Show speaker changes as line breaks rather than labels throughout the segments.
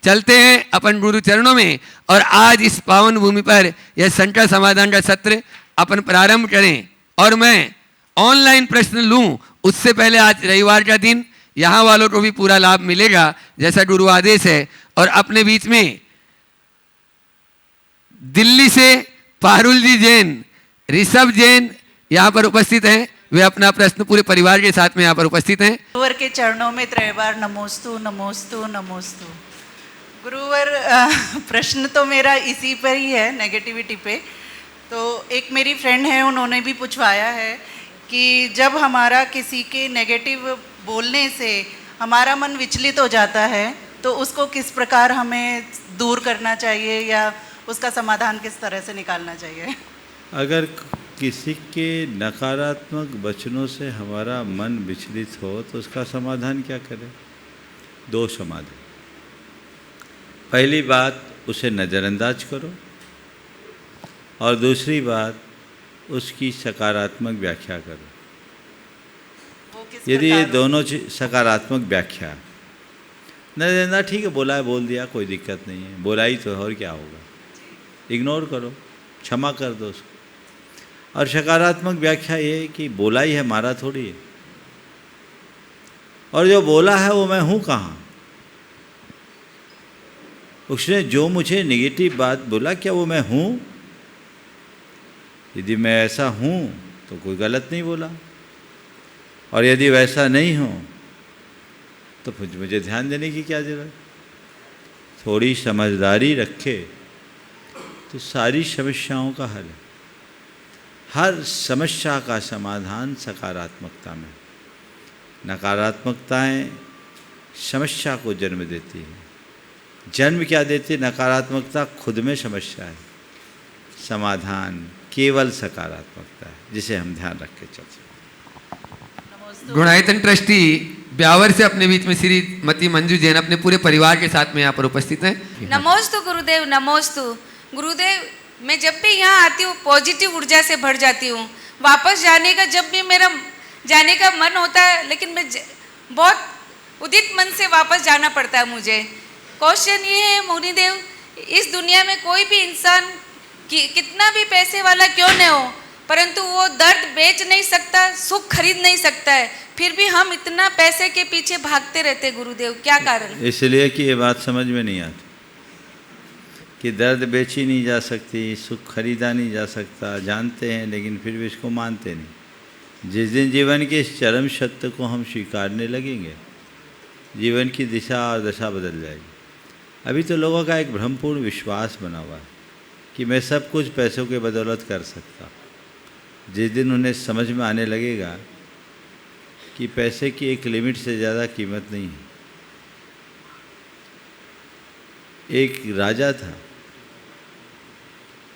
चलते हैं अपन गुरु चरणों में और आज इस पावन भूमि पर यह संकट समाधान का सत्र अपन प्रारंभ करें। और मैं ऑनलाइन प्रश्न लूं उससे पहले आज रविवार का दिन यहाँ वालों को भी पूरा लाभ मिलेगा जैसा गुरु आदेश है। और अपने बीच में दिल्ली से पारुल जी जैन, ऋषभ जैन यहाँ पर उपस्थित हैं। वे अपना प्रश्न पूरे परिवार के साथ में यहाँ पर उपस्थित हैं।
गुरुवर के चरणों में त्रैबार नमोस्तु नमोस्तु नमोस्तु। गुरुवर, प्रश्न तो मेरा इसी पर ही है, नेगेटिविटी पे। तो एक मेरी फ्रेंड है, उन्होंने भी पूछवाया है कि जब हमारा किसी के नेगेटिव बोलने से हमारा मन विचलित हो जाता है तो उसको किस प्रकार हमें दूर करना चाहिए या उसका समाधान किस तरह से निकालना चाहिए।
अगर किसी के नकारात्मक वचनों से हमारा मन विचलित हो तो उसका समाधान क्या करें? दो समाधान। पहली बात, उसे नज़रअंदाज करो, और दूसरी बात, उसकी सकारात्मक व्याख्या करो। यदि ये दोनों सकारात्मक व्याख्या, नज़रअंदाज ठीक है, बोला है बोल दिया, कोई दिक्कत नहीं है, बोला ही तो है और क्या होगा, इग्नोर करो, क्षमा कर दो उसको। और सकारात्मक व्याख्या ये है कि बोला ही है, मारा थोड़ी है, और जो बोला है वो मैं हूँ कहाँ? उसने जो मुझे नेगेटिव बात बोला, क्या वो मैं हूँ? यदि मैं ऐसा हूँ तो कोई गलत नहीं बोला, और यदि वैसा नहीं हूँ तो फिर मुझे ध्यान देने की क्या जरूरत? थोड़ी समझदारी रखे तो सारी समस्याओं का हल है। हर समस्या का समाधान सकारात्मकता में। नकारात्मकताएं समस्या को जन्म देती है। जन्म क्या देती है? नकारात्मकता खुद में समस्या है, समाधान केवल सकारात्मकता है, जिसे हम ध्यान रख के चल सकते।
गुणायतन ट्रस्टी ब्यावर से अपने बीच में श्रीमती मंजू जैन अपने पूरे परिवार के साथ में यहाँ पर उपस्थित हैं।
नमोस्तु गुरुदेव, नमोस्तु गुरुदेव। मैं जब भी यहाँ आती हूँ पॉजिटिव ऊर्जा से भर जाती हूँ। वापस जाने का जब भी मेरा जाने का मन होता है, लेकिन मैं बहुत उदित मन से वापस जाना पड़ता है मुझे। क्वेश्चन ये है मुनिदेव, इस दुनिया में कोई भी इंसान कितना भी पैसे वाला क्यों न हो, परंतु वो दर्द बेच नहीं सकता, सुख खरीद नहीं सकता है, फिर भी हम इतना पैसे के पीछे भागते रहते गुरुदेव, क्या कारण?
इसलिए कि ये बात समझ में नहीं आती कि दर्द बेची नहीं जा सकती, सुख खरीदा नहीं जा सकता। जानते हैं लेकिन फिर भी इसको मानते नहीं। जिस दिन जीवन के इस चरम सत्य को हम स्वीकारने लगेंगे, जीवन की दिशा और दशा बदल जाएगी। अभी तो लोगों का एक भ्रमपूर्ण विश्वास बना हुआ है कि मैं सब कुछ पैसों के बदौलत कर सकता। जिस दिन उन्हें समझ में आने लगेगा कि पैसे की एक लिमिट से ज़्यादा कीमत नहीं है। एक राजा था,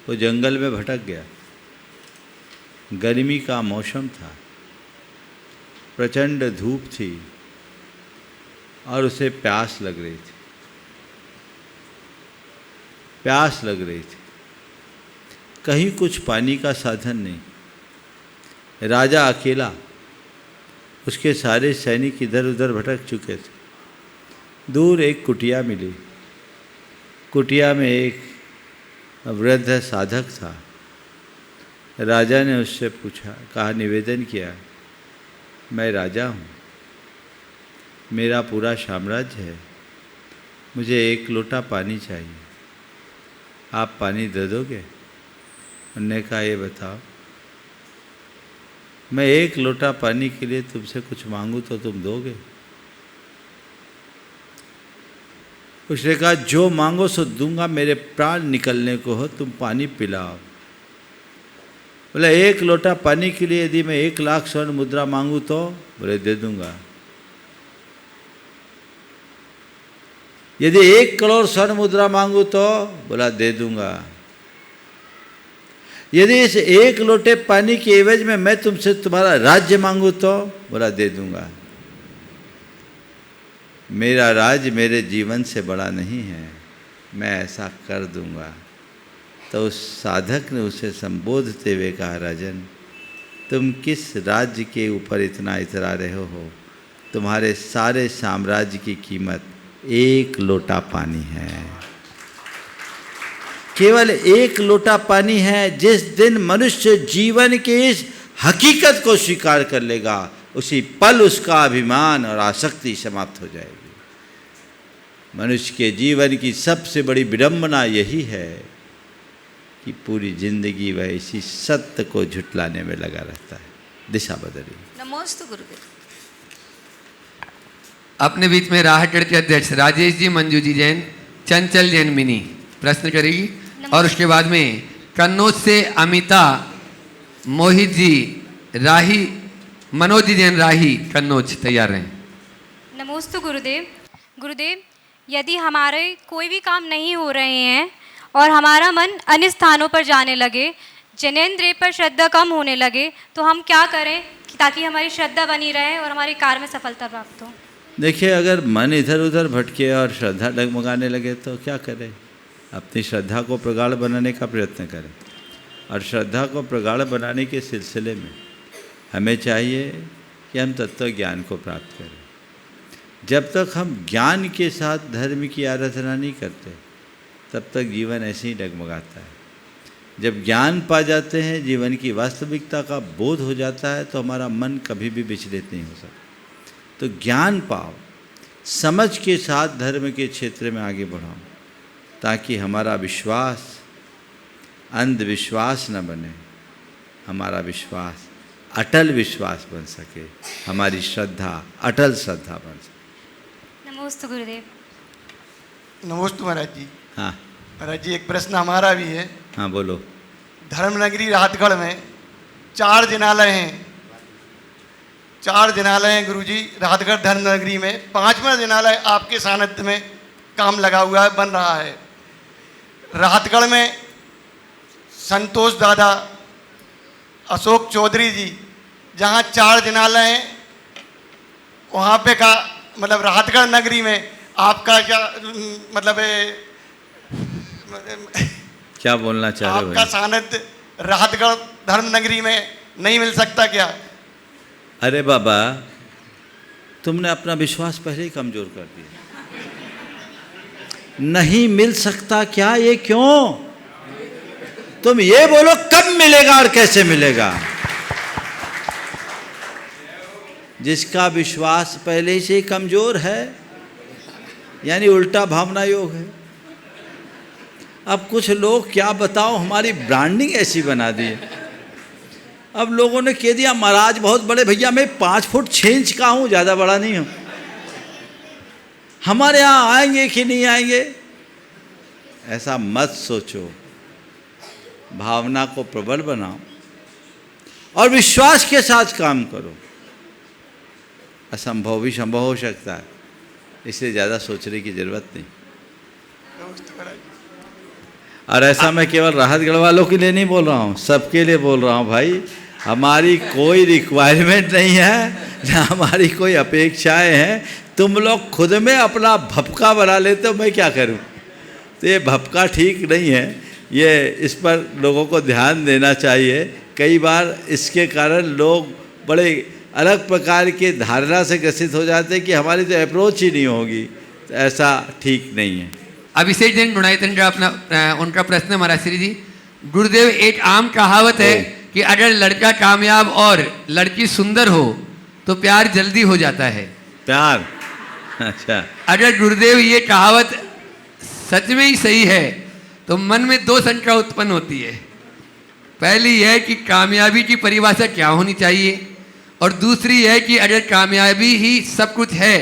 वो जंगल में भटक गया। गर्मी का मौसम था, प्रचंड धूप थी और उसे प्यास लग रही थी। प्यास लग रही थी, कहीं कुछ पानी का साधन नहीं। राजा अकेला, उसके सारे सैनिक इधर उधर भटक चुके थे। दूर एक कुटिया मिली। कुटिया में एक वृद्ध साधक था। राजा ने उससे पूछा, कहा, निवेदन किया, मैं राजा हूँ, मेरा पूरा साम्राज्य है, मुझे एक लोटा पानी चाहिए, आप पानी दे दोगे? उन्होंने कहा, ये बताओ, मैं एक लोटा पानी के लिए तुमसे कुछ मांगूं तो तुम दोगे? उसने कहा, जो मांगो सो दूंगा, मेरे प्राण निकलने को हो, तुम पानी पिलाओ। बोले, एक लोटा पानी के लिए यदि मैं 1,00,000 स्वर्ण मुद्रा मांगू तो? बोले, दे दूंगा। यदि 1 करोड़ स्वर्ण मुद्रा मांगू तो? बोला, दे दूंगा। यदि इस 1 लोटे पानी के एवज में मैं तुमसे तुम्हारा राज्य मांगू तो? बोला, दे दूंगा। मेरा राज्य मेरे जीवन से बड़ा नहीं है, मैं ऐसा कर दूंगा। तो उस साधक ने उसे संबोधते हुए कहा, राजन, तुम किस राज्य के ऊपर इतना इतरा रहे हो? तुम्हारे सारे साम्राज्य की कीमत एक लोटा पानी है, केवल एक लोटा पानी है। जिस दिन मनुष्य जीवन के इस हकीकत को स्वीकार कर लेगा, उसी पल उसका अभिमान और आसक्ति समाप्त हो जाएगी। मनुष्य के जीवन की सबसे बड़ी विडंबना यही है कि पूरी जिंदगी वह इसी सत्य को झुटलाने में लगा रहता है। दिशा बदली।
नमोस्तु गुरुदेव।
अपने बीच में राहगढ़ के अध्यक्ष राजेश जी, मंजू जी जैन, चंचल जैन मिनी प्रश्न करेगी, और उसके बाद में कन्नौज से अमिता, मोहित जी राही, मनोज जी जैन राही कन्नौज तैयार रहें।
नमोस्तु गुरुदेव। गुरुदेव, यदि हमारे कोई भी काम नहीं हो रहे हैं और हमारा मन अन्य स्थानों पर जाने लगे, जनेंद्रिय पर श्रद्धा कम होने लगे, तो हम क्या करें ताकि हमारी श्रद्धा बनी रहे और हमारे कार्य में सफलता प्राप्त हो?
देखिए, अगर मन इधर उधर भटके और श्रद्धा डगमगाने लगे तो क्या करें? अपनी श्रद्धा को प्रगाढ़ बनाने का प्रयत्न करें। और श्रद्धा को प्रगाढ़ बनाने के सिलसिले में हमें चाहिए कि हम तत्व ज्ञान को प्राप्त करें। जब तक हम ज्ञान के साथ धर्म की आराधना नहीं करते, तब तक जीवन ऐसे ही डगमगाता है। जब ज्ञान पा जाते हैं, जीवन की वास्तविकता का बोध हो जाता है, तो हमारा मन कभी भी विचलित नहीं हो सकता। तो ज्ञान पाओ, समझ के साथ धर्म के क्षेत्र में आगे बढ़ाओ, ताकि हमारा विश्वास अंधविश्वास न बने, हमारा विश्वास अटल विश्वास बन सके, हमारी श्रद्धा अटल श्रद्धा बन सके।
नमोस्तु गुरुदेव।
नमोस्तु महाराज जी।
हाँ
महाराज जी, एक प्रश्न हमारा भी है।
हाँ बोलो।
धर्मनगरी राहतगढ़ में 4 जिनालय हैं। 4 जिनालय हैं गुरुजी राहतगढ़ धर्मनगरी में। 5वां जिनालय आपके सानिध्य में काम लगा हुआ है, बन रहा है। राहतगढ़ में संतोष दादा, अशोक चौधरी जी, जहाँ 4 जिनालय हैं, वहाँ पे का मतलब राहतगढ़ नगरी में आपका क्या मतलब
क्या बोलना चाह रहे हो
आपका
भाई?
सानिध्य राहतगढ़ धर्म नगरी में नहीं मिल सकता क्या?
अरे बाबा, तुमने अपना विश्वास पहले ही कमजोर कर दिया। नहीं मिल सकता क्या? ये क्यों? तुम ये बोलो कब मिलेगा और कैसे मिलेगा। जिसका विश्वास पहले से ही कमजोर है, यानी उल्टा भावना योग है। अब कुछ लोग क्या बताओ, हमारी ब्रांडिंग ऐसी बना दी है। अब लोगों ने कह दिया महाराज बहुत बड़े, भैया मैं 5 फुट 6 इंच का हूँ, ज़्यादा बड़ा नहीं हूँ। हमारे यहाँ आएंगे कि नहीं आएंगे, ऐसा मत सोचो। भावना को प्रबल बनाओ और विश्वास के साथ काम करो। असंभव भी संभव हो सकता है, इसलिए ज़्यादा सोचने की ज़रूरत नहीं। और ऐसा मैं केवल राहतगढ़ वालों के लिए नहीं बोल रहा हूँ, सबके लिए बोल रहा हूँ भाई। हमारी कोई रिक्वायरमेंट नहीं है, ना हमारी कोई अपेक्षाएं हैं। तुम लोग खुद में अपना भपका बना लेते हो, मैं क्या करूँ? तो ये भपका ठीक नहीं है, ये इस पर लोगों को ध्यान देना चाहिए। कई बार इसके कारण लोग बड़े अलग प्रकार के धारणा से ग्रसित हो जाते हैं कि हमारी तो अप्रोच ही नहीं होगी, तो ऐसा ठीक नहीं है।
अभिषेक जैन गुणायतन का अपना उनका प्रश्न हमारा श्री जी। गुरुदेव, एक आम कहावत है कि अगर लड़का कामयाब और लड़की सुंदर हो तो प्यार जल्दी हो जाता है।
प्यार? अच्छा।
अगर गुरुदेव ये कहावत सच में ही सही है तो मन में 2 शंका उत्पन्न होती है। पहली है कि कामयाबी की परिभाषा क्या होनी चाहिए, और दूसरी है कि अगर कामयाबी ही सब कुछ है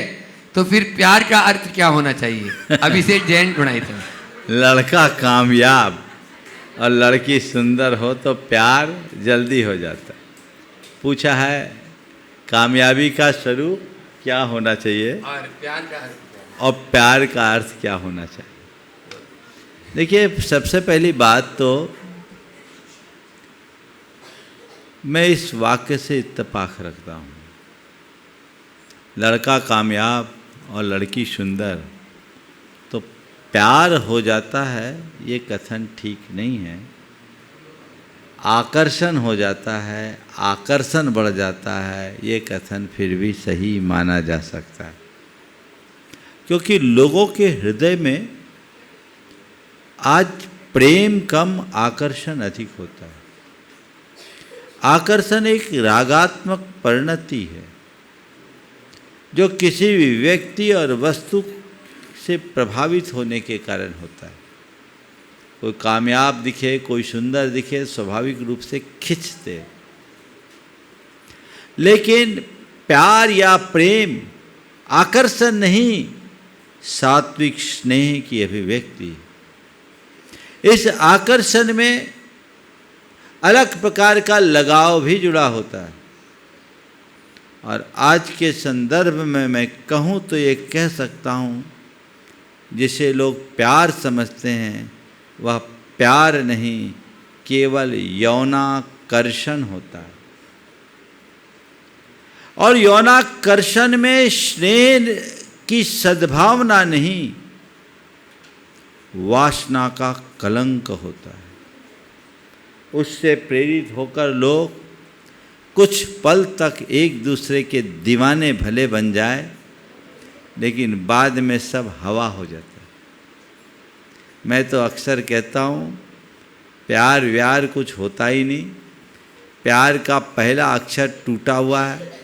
तो फिर प्यार का अर्थ क्या होना चाहिए। अभिषेक जैन गुणायतन।
लड़का कामयाब और लड़की सुंदर हो तो प्यार जल्दी हो जाता। पूछा है कामयाबी का स्वरूप क्या होना चाहिए
और प्यार का अर्थ
और प्यार का अर्थ क्या होना चाहिए। देखिए, सबसे पहली बात तो मैं इस वाक्य से इत्तेफाक रखता हूँ। लड़का कामयाब और लड़की सुंदर तो प्यार हो जाता है, ये कथन ठीक नहीं है। आकर्षण हो जाता है, आकर्षण बढ़ जाता है, ये कथन फिर भी सही माना जा सकता है। क्योंकि लोगों के हृदय में आज प्रेम कम, आकर्षण अधिक होता है। आकर्षण एक रागात्मक परिणति है जो किसी भी व्यक्ति और वस्तु से प्रभावित होने के कारण होता है। कोई कामयाब दिखे, कोई सुंदर दिखे, स्वाभाविक रूप से खिंचते। लेकिन प्यार या प्रेम आकर्षण नहीं, सात्विक स्नेह की अभिव्यक्ति। इस आकर्षण में अलग प्रकार का लगाव भी जुड़ा होता है। और आज के संदर्भ में मैं कहूँ तो ये कह सकता हूँ, जिसे लोग प्यार समझते हैं वह प्यार नहीं, केवल यौनाकर्षण होता है। और यौनाकर्षण में स्नेह की सद्भावना नहीं, वासना का कलंक होता है। उससे प्रेरित होकर लोग कुछ पल तक एक दूसरे के दीवाने भले बन जाए, लेकिन बाद में सब हवा हो जाता है। मैं तो अक्सर कहता हूँ, प्यार व्यार कुछ होता ही नहीं। प्यार का पहला अक्षर टूटा हुआ है,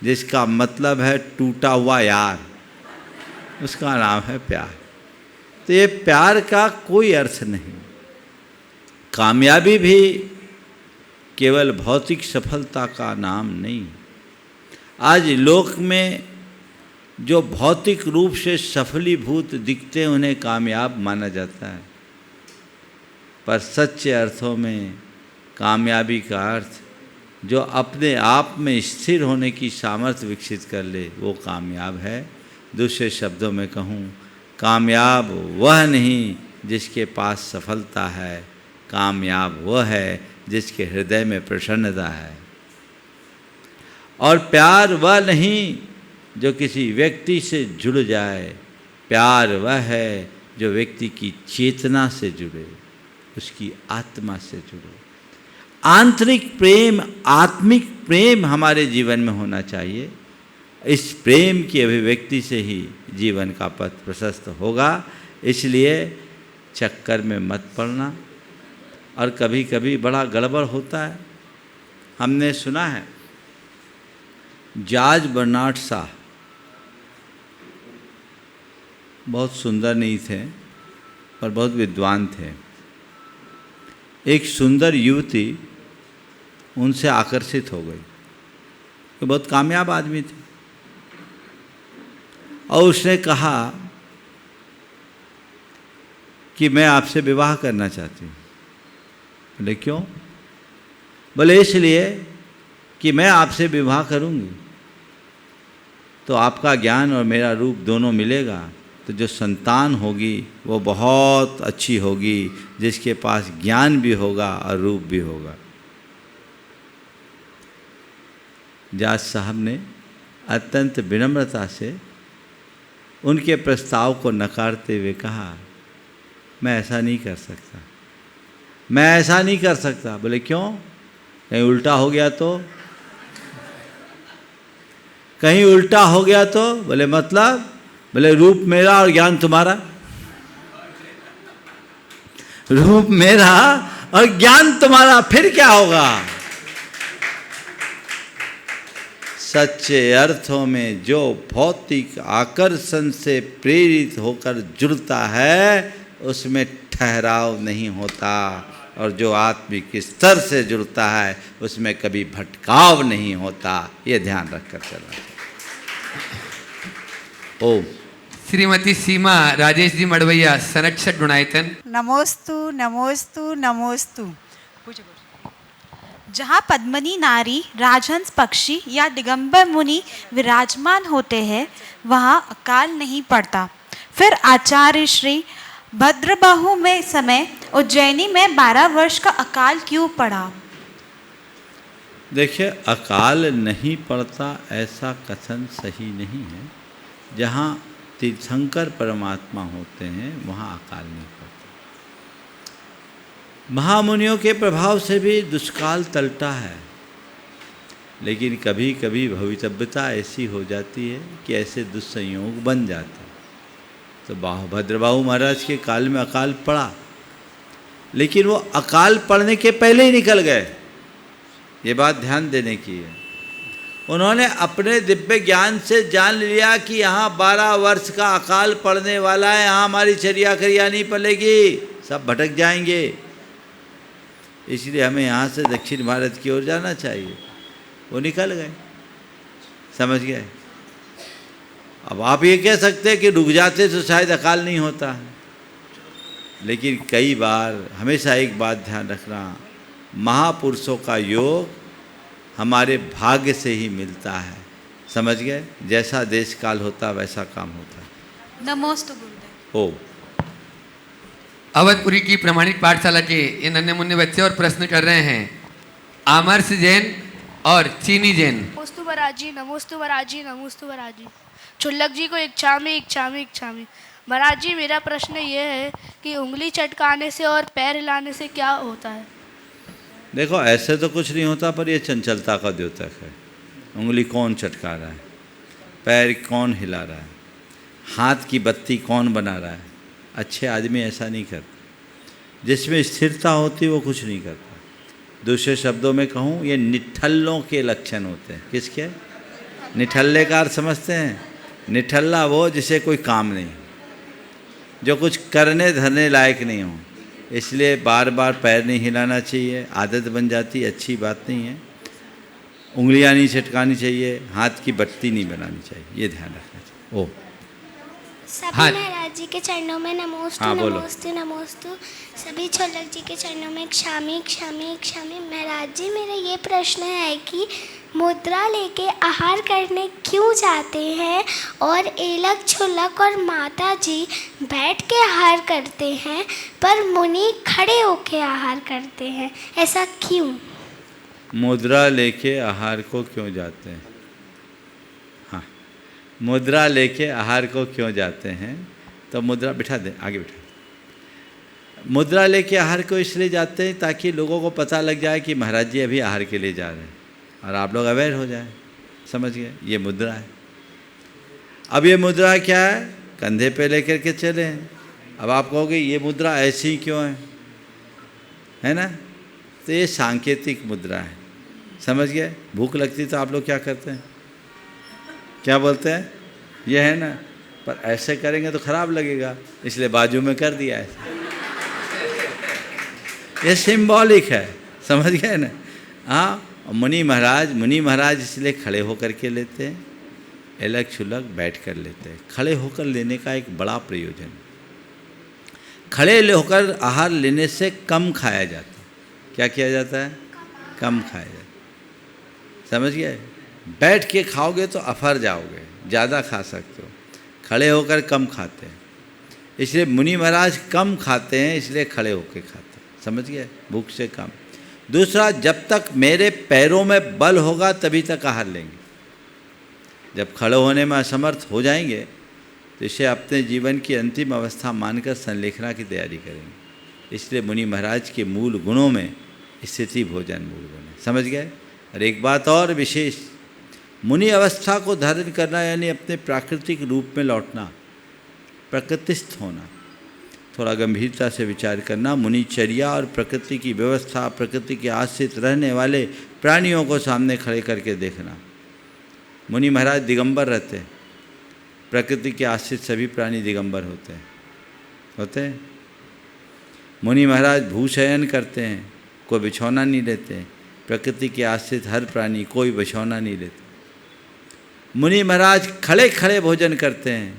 जिसका मतलब है टूटा हुआ यार, उसका नाम है प्यार। तो ये प्यार का कोई अर्थ नहीं। कामयाबी भी केवल भौतिक सफलता का नाम नहीं। आज लोक में जो भौतिक रूप से सफलीभूत दिखते हैं उन्हें कामयाब माना जाता है, पर सच्चे अर्थों में कामयाबी का अर्थ जो अपने आप में स्थिर होने की सामर्थ्य विकसित कर ले, वो कामयाब है। दूसरे शब्दों में कहूँ, कामयाब वह नहीं जिसके पास सफलता है, कामयाब वह है जिसके हृदय में प्रसन्नता है। और प्यार वह नहीं जो किसी व्यक्ति से जुड़ जाए, प्यार वह है जो व्यक्ति की चेतना से जुड़े, उसकी आत्मा से जुड़े। आंतरिक प्रेम, आत्मिक प्रेम हमारे जीवन में होना चाहिए। इस प्रेम की अभिव्यक्ति से ही जीवन का पथ प्रशस्त होगा। इसलिए चक्कर में मत पड़ना। और कभी कभी बड़ा गड़बड़ होता है। हमने सुना है, जॉर्ज बर्नार्ड शॉ बहुत सुंदर नहीं थे पर बहुत विद्वान थे। एक सुंदर युवती उनसे आकर्षित हो गई। वो बहुत कामयाब आदमी थे और उसने कहा कि मैं आपसे विवाह करना चाहती हूँ। बोले क्यों? बोले इसलिए कि मैं आपसे विवाह करूँगी तो आपका ज्ञान और मेरा रूप दोनों मिलेगा, तो जो संतान होगी वो बहुत अच्छी होगी, जिसके पास ज्ञान भी होगा और रूप भी होगा। जज साहब ने अत्यंत विनम्रता से उनके प्रस्ताव को नकारते हुए कहा, मैं ऐसा नहीं कर सकता, मैं ऐसा नहीं कर सकता। बोले क्यों? कहीं उल्टा हो गया तो? कहीं उल्टा हो गया तो? बोले मतलब? बोले रूप मेरा और ज्ञान तुम्हारा। रूप मेरा और ज्ञान तुम्हारा, फिर क्या होगा? सच्चे अर्थों में जो भौतिक आकर्षण से प्रेरित होकर जुड़ता है उसमें ठहराव नहीं होता, और जो आत्मिक स्तर से जुड़ता है उसमें कभी भटकाव नहीं होता। ये ध्यान रखकर चलना। ओम।
श्रीमती सीमा राजेश जी मड़वैया, संरक्षक गुणायतन।
नमोस्तु नमोस्तु नमोस्तु। जहाँ पद्मनी नारी, राजहंस पक्षी या दिगंबर मुनि विराजमान होते हैं वहाँ अकाल नहीं पड़ता। फिर आचार्य श्री भद्रबाहु में समय उज्जैनी में 12 वर्ष का अकाल क्यों पड़ा?
देखिए, अकाल नहीं पड़ता ऐसा कथन सही नहीं है। जहाँ तीर्थंकर परमात्मा होते हैं वहाँ अकाल नहीं पड़ता। महामुनियों के प्रभाव से भी दुष्काल टलता है, लेकिन कभी कभी भवितव्यता ऐसी हो जाती है कि ऐसे दुस्संयोग बन जाते हैं। तो भद्रबाहु महाराज के काल में अकाल पड़ा, लेकिन वो अकाल पड़ने के पहले ही निकल गए। ये बात ध्यान देने की है। उन्होंने अपने दिव्य ज्ञान से जान लिया कि यहाँ 12 वर्ष का अकाल पड़ने वाला है, यहाँ हमारी चर्या क्रिया नहीं पलेगी, सब भटक जाएंगे, इसलिए हमें यहाँ से दक्षिण भारत की ओर जाना चाहिए। वो निकल गए, समझ गए। अब आप ये कह सकते हैं कि रुक जाते तो शायद अकाल नहीं होता है, लेकिन कई बार हमेशा एक बात ध्यान रखना, महापुरुषों का योग हमारे भाग्य से ही मिलता है, समझ गए। जैसा देश काल होता वैसा काम होता है।
नमोस्तु गुरुदेव।
ओ
अवधपुरी की प्रमाणित पाठशाला के ये नन्हे मुन्ने बच्चे और प्रश्न कर रहे हैं। आमर्श जैन और चीनी जैन।
नमोस्तु वराजी, नमोस्तु वराजी, नमोस्तु वराजी। चुल्लक जी को इच्छामी इच्छामी इच्छामी। महाराज जी, मेरा प्रश्न ये है कि उंगली चटकाने से और पैर हिलाने से क्या होता है?
देखो, ऐसे तो कुछ नहीं होता, पर ये चंचलता का द्योतक है। उंगली कौन चटका रहा है, पैर कौन हिला रहा है, हाथ की बत्ती कौन बना रहा है, अच्छे आदमी ऐसा नहीं करते। जिसमें स्थिरता होती है वो कुछ नहीं करता। दूसरे शब्दों में कहूँ, ये निठल्लों के लक्षण होते हैं। किसके? निठल्ले का अर्थ समझते हैं? निठल्ला वो जिसे कोई काम नहीं, जो कुछ करने धरने लायक नहीं हो, इसलिए बार बार पैर नहीं हिलाना चाहिए, आदत बन जाती, अच्छी बात नहीं है। उंगलियां नहीं छटकानी चाहिए, हाथ की बत्ती नहीं बनानी चाहिए, ये ध्यान रखना चाहिए। ओ
सभी
हाँ।
महाराज जी के चरणों में नमोस्तु,
हाँ, बोलो।
नमोस्तु, नमोस्तु। सभी छोलक जी के चरणों में क्षामी क्षामी क्षामी। महाराज जी, मेरा ये प्रश्न है कि मुद्रा लेके आहार करने क्यों जाते हैं और एलक छुलक और माता जी बैठ के आहार करते हैं, पर मुनि खड़े होके आहार करते हैं, ऐसा क्यों?
मुद्रा लेके आहार को क्यों जाते हैं? हाँ, मुद्रा लेके आहार को क्यों जाते हैं? तो मुद्रा बिठा दें, आगे बिठा। मुद्रा लेके आहार को इसलिए जाते हैं ताकि लोगों को पता लग जाए कि महाराज जी अभी आहार के लिए जा रहे हैं, और आप लोग अवेयर हो जाए, समझ गए। ये मुद्रा है। अब ये मुद्रा क्या है? कंधे पे लेकर के चले हैं। अब आप कहोगे ये मुद्रा ऐसी क्यों है ना? तो ये सांकेतिक मुद्रा है, समझ गए। भूख लगती तो आप लोग क्या करते हैं? क्या बोलते हैं? ये है ना, पर ऐसे करेंगे तो खराब लगेगा, इसलिए बाजू में कर दिया ऐसे। ये सिंबॉलिक है, समझ गए ना। हाँ, मुनि महाराज इसलिए खड़े होकर के लेते हैं, एलक छुलक बैठ कर लेते हैं। खड़े होकर लेने का एक बड़ा प्रयोजन, खड़े होकर आहार लेने से कम खाया जाता है। क्या किया जाता है? कम खाया जाता है, समझ गए। बैठ के खाओगे तो अफर जाओगे, ज़्यादा खा सकते हो। खड़े होकर कम खाते हैं, इसलिए मुनि महाराज कम खाते हैं, इसलिए खड़े होकर खाते हैं, समझ गए, भूख से कम। दूसरा, जब तक मेरे पैरों में बल होगा तभी तक आहार लेंगे। जब खड़े होने में असमर्थ हो जाएंगे तो इसे अपने जीवन की अंतिम अवस्था मानकर संलेखना की तैयारी करेंगे। इसलिए मुनि महाराज के मूल गुणों में स्थिति भोजन मूल गुण है, समझ गए। और एक बात और विशेष, मुनि अवस्था को धारण करना यानी अपने प्राकृतिक रूप में लौटना, प्रकृतिस्थ होना। थोड़ा गंभीरता से विचार करना। मुनिचर्या और प्रकृति की व्यवस्था, प्रकृति के आश्रित रहने वाले प्राणियों को सामने खड़े करके देखना। मुनि महाराज दिगंबर रहते हैं, प्रकृति के आश्रित सभी प्राणी दिगंबर होते हैं। मुनि महाराज भूशयन करते हैं, कोई बिछौना नहीं लेते। प्रकृति के आश्रित हर प्राणी कोई बिछौना नहीं लेते। मुनि महाराज खड़े खड़े भोजन करते हैं,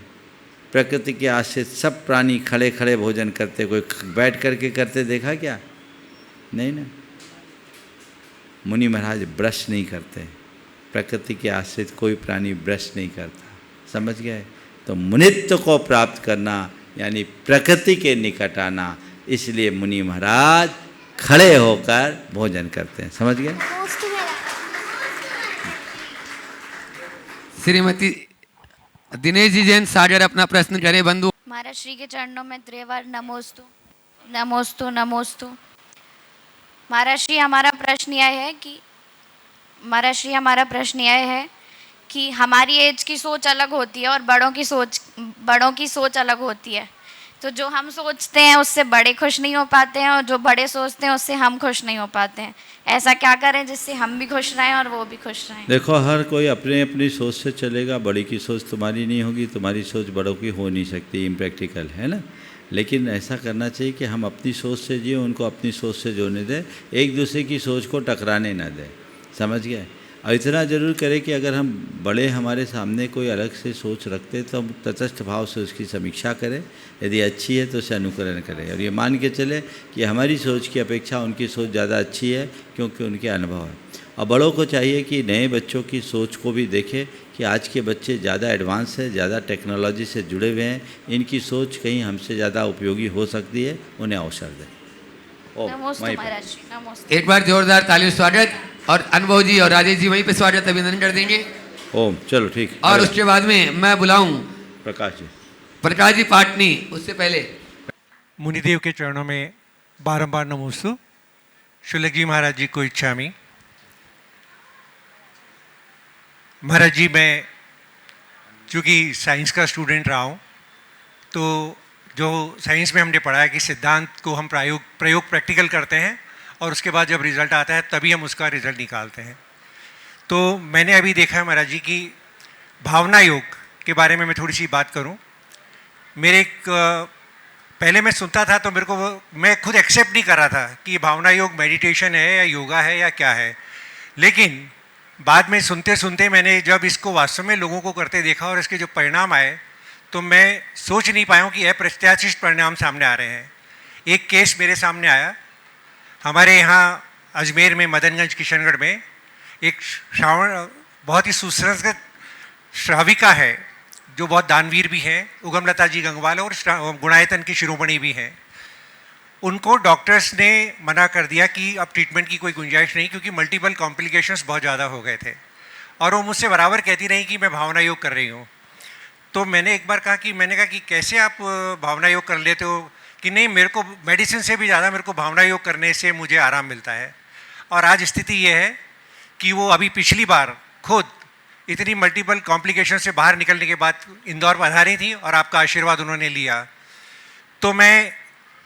प्रकृति के आश्रित सब प्राणी खड़े खड़े भोजन करते। कोई बैठ करके करते देखा क्या? नहीं ना। मुनि महाराज ब्रश नहीं करते, प्रकृति के आश्रित कोई प्राणी ब्रश नहीं करता, समझ गए। तो मुनित्व को प्राप्त करना यानी प्रकृति के निकट आना, इसलिए मुनि महाराज खड़े होकर भोजन करते हैं, समझ गए।
श्रीमती दिनेश जी जैन सागर अपना प्रश्न करें बंधु।
महाराज श्री के चरणों में त्रिवार नमोस्तु नमोस्तु नमोस्तु। महाराज श्री, हमारा प्रश्न यह है कि कि हमारी एज की सोच अलग होती है और बड़ों की सोच अलग होती है। तो जो हम सोचते हैं उससे बड़े खुश नहीं हो पाते हैं और जो बड़े सोचते हैं उससे हम खुश नहीं हो पाते हैं। ऐसा क्या करें जिससे हम भी खुश रहें और वो भी खुश रहें?
देखो, हर कोई अपने अपनी सोच से चलेगा। बड़ी की सोच तुम्हारी नहीं होगी, तुम्हारी सोच बड़ों की हो नहीं सकती, इम्प्रैक्टिकल है ना। लेकिन ऐसा करना चाहिए कि हम अपनी सोच से जिए, उनको अपनी सोच से जोड़ने दें, एक दूसरे की सोच को टकराने ना दें। समझ गए? और इतना ज़रूर करें कि अगर हम बड़े हमारे सामने कोई अलग से सोच रखते तो हम तटस्थ भाव से उसकी समीक्षा करें, यदि अच्छी है तो उसे अनुकरण करें और ये मान के चले कि हमारी सोच की अपेक्षा उनकी सोच ज़्यादा अच्छी है क्योंकि उनके अनुभव है। और बड़ों को चाहिए कि नए बच्चों की सोच को भी देखें कि आज के बच्चे ज़्यादा एडवांस है, ज़्यादा टेक्नोलॉजी से जुड़े हुए हैं, इनकी सोच कहीं हमसे ज़्यादा उपयोगी हो सकती है, उन्हें अवसर दें।
नमोस्तु महाराज जी, नमोस्तु।
एक बार जोरदार तालियों से स्वागत, और अनुभव जी और राजेश जी वहीं पे स्वागत अभिनंदन कर देंगे।
ओम, चलो ठीक।
और उसके बाद में मैं बुलाऊं प्रकाश जी पाटनी। उससे पहले
मुनिदेव के चरणों में बारंबार नमोस्तु। शुल्लक जी महाराज जी को इच्छामि। महाराज जी, मैं चूँकि साइंस का स्टूडेंट रहा हूँ, तो जो साइंस में हमने पढ़ा है कि सिद्धांत को हम प्रयोग प्रैक्टिकल करते हैं और उसके बाद जब रिज़ल्ट आता है तभी हम उसका रिज़ल्ट निकालते हैं। तो मैंने अभी देखा है महाराज जी कि भावना योग के बारे में मैं थोड़ी सी बात करूं। पहले मैं सुनता था तो मैं खुद एक्सेप्ट नहीं कर रहा था कि भावना योग मेडिटेशन है या योगा है या क्या है। लेकिन बाद में सुनते सुनते मैंने जब इसको वास्तव में लोगों को करते देखा और इसके जो परिणाम आए तो मैं सोच नहीं पाया कि अप्रत्याशित परिणाम सामने आ रहे हैं। एक केस मेरे सामने आया, हमारे यहाँ अजमेर में मदनगंज किशनगढ़ में एक बहुत ही सुसंस्कृत श्राविका है जो बहुत दानवीर भी हैं, उगमलता जी गंगवाल और गुणायतन की शिरोमणि भी हैं। उनको डॉक्टर्स ने मना कर दिया कि अब ट्रीटमेंट की कोई गुंजाइश नहीं, क्योंकि मल्टीपल कॉम्प्लिकेशंस बहुत ज़्यादा हो गए थे। और वो मुझसे बराबर कहती रही कि मैं भावना योग कर रही हूँ। तो मैंने एक बार कहा कि कैसे आप भावना योग कर लेते हो? कि नहीं, मेरे को मेडिसिन से भी ज़्यादा मेरे को भावना योग करने से मुझे आराम मिलता है। और आज स्थिति ये है कि वो अभी पिछली बार खुद इतनी मल्टीपल कॉम्प्लिकेशन से बाहर निकलने के बाद इंदौर पधारी थी और आपका आशीर्वाद उन्होंने लिया। तो मैं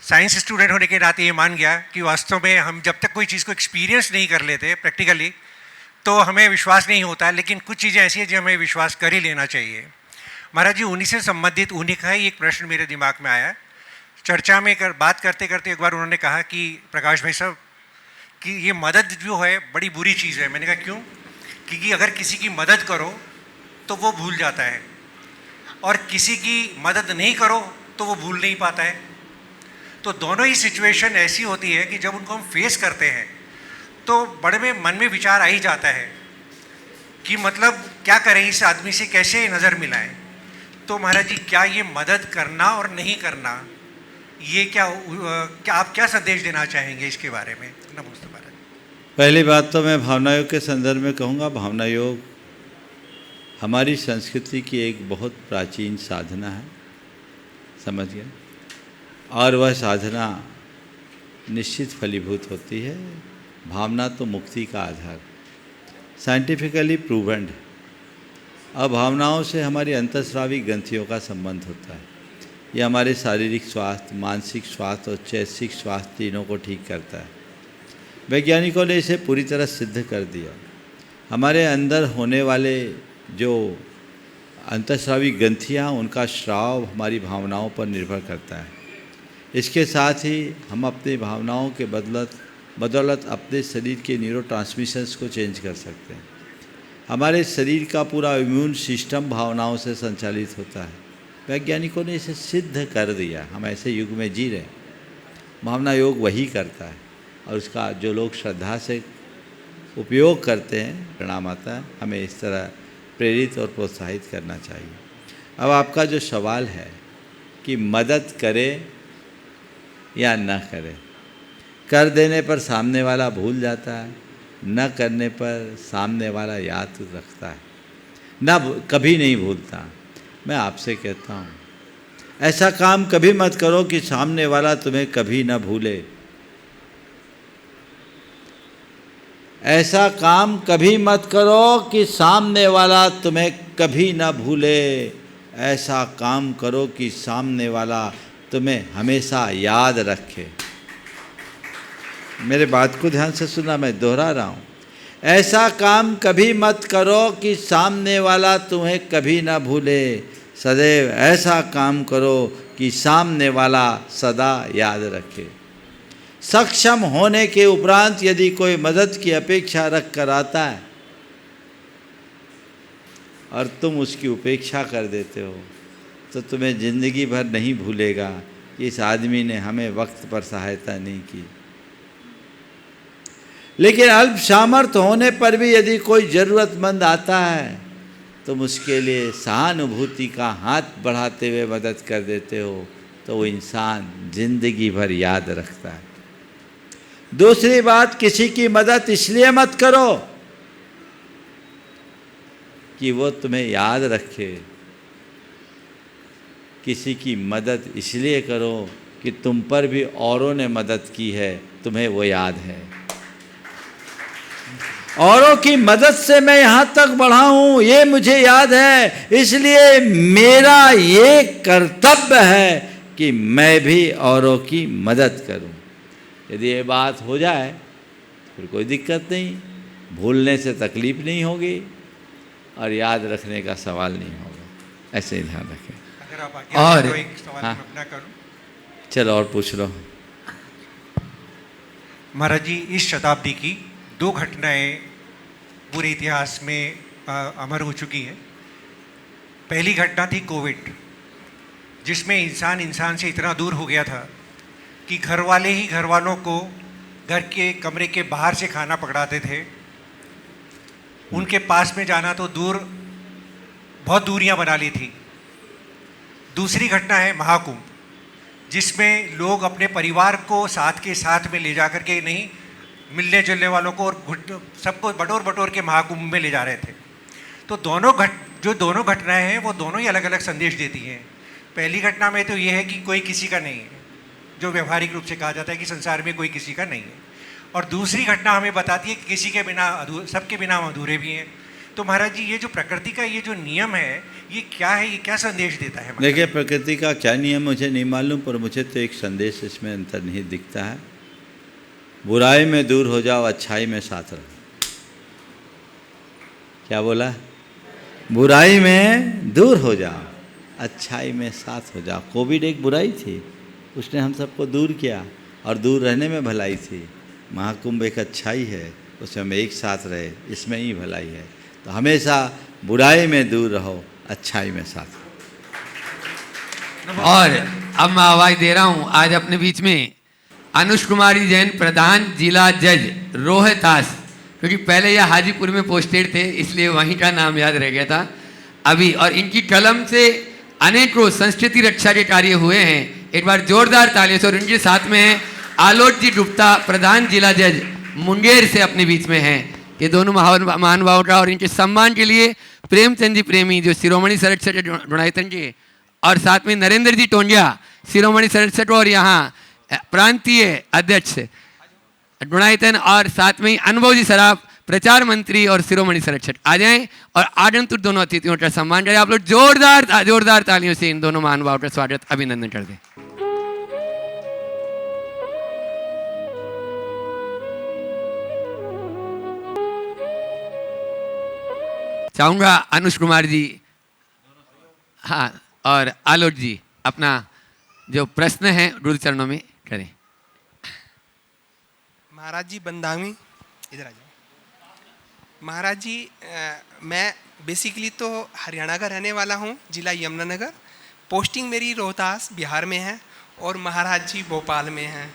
साइंस स्टूडेंट होने के नाते ये मान गया कि वास्तव में हम जब तक कोई चीज़ को एक्सपीरियंस नहीं कर लेते प्रैक्टिकली तो हमें विश्वास नहीं होता। लेकिन कुछ चीज़ें ऐसी हैं जो हमें विश्वास कर ही लेना चाहिए। महाराज जी, उन्हीं से संबंधित उन्हीं का ही एक प्रश्न मेरे दिमाग में आया। चर्चा में बात करते करते एक बार उन्होंने कहा कि प्रकाश भाई साहब कि ये मदद जो है बड़ी बुरी चीज़ है। मैंने कहा क्यों? क्योंकि अगर किसी की मदद करो तो वो भूल जाता है और किसी की मदद नहीं करो तो वो भूल नहीं पाता है। तो दोनों ही सिचुएशन ऐसी होती है कि जब उनको हम फेस करते हैं तो बड़े में मन में विचार आ ही जाता है कि मतलब क्या करें, इस आदमी से कैसे नज़र मिलाएं। तो महाराज जी, क्या ये मदद करना और नहीं करना, ये क्या आप क्या संदेश देना चाहेंगे इसके बारे में? नमस्ते महाराज।
पहली बात तो मैं भावना योग के संदर्भ में कहूँगा, भावना योग हमारी संस्कृति की एक बहुत प्राचीन साधना है, समझ गए। और वह साधना निश्चित फलीभूत होती है। भावना तो मुक्ति का आधार, साइंटिफिकली प्रूवन्ड है। अब भावनाओं से हमारी अंतःस्रावी ग्रंथियों का संबंध होता है। ये हमारे शारीरिक स्वास्थ्य, मानसिक स्वास्थ्य और चैतसिक स्वास्थ्य तीनों को ठीक करता है। वैज्ञानिकों ने इसे पूरी तरह सिद्ध कर दिया। हमारे अंदर होने वाले जो अंतःस्रावी ग्रंथियाँ, उनका स्राव हमारी भावनाओं पर निर्भर करता है। इसके साथ ही हम अपनी भावनाओं के बदौलत अपने शरीर के न्यूरोट्रांसमिशंस को चेंज कर सकते हैं। हमारे शरीर का पूरा इम्यून सिस्टम भावनाओं से संचालित होता है। वैज्ञानिकों ने इसे सिद्ध कर दिया। हम ऐसे युग में जी रहे हैं, भावना योग वही करता है और उसका जो लोग श्रद्धा से उपयोग करते हैं, परिणाम आता है। हमें इस तरह प्रेरित और प्रोत्साहित करना चाहिए। अब आपका जो सवाल है कि मदद करे या न करे, कर देने पर सामने वाला भूल जाता है, न करने पर सामने वाला याद रखता है, कभी नहीं भूलता। मैं आपसे कहता हूँ, ऐसा काम कभी मत करो कि सामने वाला तुम्हें कभी न भूले। ऐसा काम कभी मत करो कि सामने वाला तुम्हें कभी ना भूले। ऐसा काम करो कि सामने वाला तुम्हें हमेशा याद रखे। मेरे बात को ध्यान से सुना, मैं दोहरा रहा हूँ। ऐसा काम कभी मत करो कि सामने वाला तुम्हें कभी ना भूले। सदैव ऐसा काम करो कि सामने वाला सदा याद रखे। सक्षम होने के उपरांत यदि कोई मदद की अपेक्षा रख कर आता है और तुम उसकी उपेक्षा कर देते हो, तो तुम्हें ज़िंदगी भर नहीं भूलेगा कि इस आदमी ने हमें वक्त पर सहायता नहीं की। लेकिन अल्प सामर्थ्य होने पर भी यदि कोई ज़रूरतमंद आता है, तुम उसके लिए सहानुभूति का हाथ बढ़ाते हुए मदद कर देते हो, तो वो इंसान ज़िंदगी भर याद रखता है। दूसरी बात, किसी की मदद इसलिए मत करो कि वो तुम्हें याद रखे। किसी की मदद इसलिए करो कि तुम पर भी औरों ने मदद की है, तुम्हें वो याद है। औरों की मदद से मैं यहाँ तक बढ़ा हूँ, ये मुझे याद है, इसलिए मेरा ये कर्तव्य है कि मैं भी औरों की मदद करूँ। यदि ये बात हो जाए फिर कोई दिक्कत नहीं, भूलने से तकलीफ नहीं होगी और याद रखने का सवाल नहीं होगा। ऐसे ही ध्यान रखें।
अगर आप और तो एक सवाल मैं अपना करूं।
चलो और पूछ लो।
महाराज जी, इस शताब्दी की 2 घटनाएं पूरे इतिहास में अमर हो चुकी हैं। पहली घटना थी कोविड, जिसमें इंसान से इतना दूर हो गया था कि घर वाले ही घर वालों को घर के कमरे के बाहर से खाना पकड़ाते थे। उनके पास में जाना तो दूर, बहुत दूरियां बना ली थी। दूसरी घटना है महाकुंभ, जिसमें लोग अपने परिवार को साथ के साथ में ले जा कर के, नहीं मिलने जुलने वालों को और सबको बटोर के महाकुंभ में ले जा रहे थे। तो दोनों घटनाएं हैं वो दोनों ही अलग अलग संदेश देती हैं। पहली घटना में तो ये है कि कोई किसी का नहीं है, जो व्यवहारिक रूप से कहा जाता है कि संसार में कोई किसी का नहीं है। और दूसरी घटना हमें बताती है कि किसी के बिना सबके बिना हम अधूरे भी हैं। तो महाराज जी, ये जो प्रकृति का ये जो नियम है, ये क्या है, ये क्या संदेश देता है?
देखिए, प्रकृति का क्या नियम मुझे नहीं मालूम, पर मुझे तो एक संदेश इसमें अंतर्निहित दिखता है। बुराई में दूर हो जाओ, अच्छाई में साथ रहो। क्या बोला? बुराई में दूर हो जाओ, अच्छाई में साथ हो जाओ। कोविड एक बुराई थी, उसने हम सबको दूर किया और दूर रहने में भलाई थी। महाकुंभ एक अच्छाई है, उसमें हम एक साथ रहे, इसमें ही भलाई है। तो हमेशा बुराई में दूर रहो, अच्छाई में साथ रहो।
और अब मैं आवाज़ दे रहा हूँ आज अपने बीच में अनुष कुमारी जैन, प्रधान जिला जज रोहतास, क्योंकि पहले यह हाजीपुर में पोस्टेड थे, इसलिए वहीं का नाम याद रह गया था अभी। और इनकी कलम से अनेकों संस्कृति रक्षा के कार्य हुए हैं। एक बार जोरदार तालियों से। और उनके साथ में है आलोक जी गुप्ता, प्रधान जिला जज मुंगेर से अपने बीच में हैं। ये दोनों महानुभावों का और इनके सम्मान के लिए प्रेमचंद जी प्रेमी, जो शिरोमणि सरस्वती गुणायतन के, और साथ में नरेंद्र जी टोंडिया, शिरोमणि सरस्वती और यहाँ प्रांतीय अध्यक्ष गुणायतन, और साथ में अनुभव जी सराफ, प्रचार मंत्री और शिरोमणि सरस्वती आ जाएं और आगंतुक दोनों अतिथियों का सम्मान करें। आप लोग जोरदार तालियों से इन दोनों महानुभावों का स्वागत, अभिनंदन कर दें। चाहूंगा अनुष कुमार जी, हाँ, और आलोक जी अपना जो प्रश्न है गुरु चरणों में करें।
महाराज जी बंदामी, इधर आ जाओ। महाराज जी, मैं बेसिकली तो हरियाणा का रहने वाला हूँ, जिला यमुनानगर। पोस्टिंग मेरी रोहतास बिहार में है और महाराज जी भोपाल में हैं।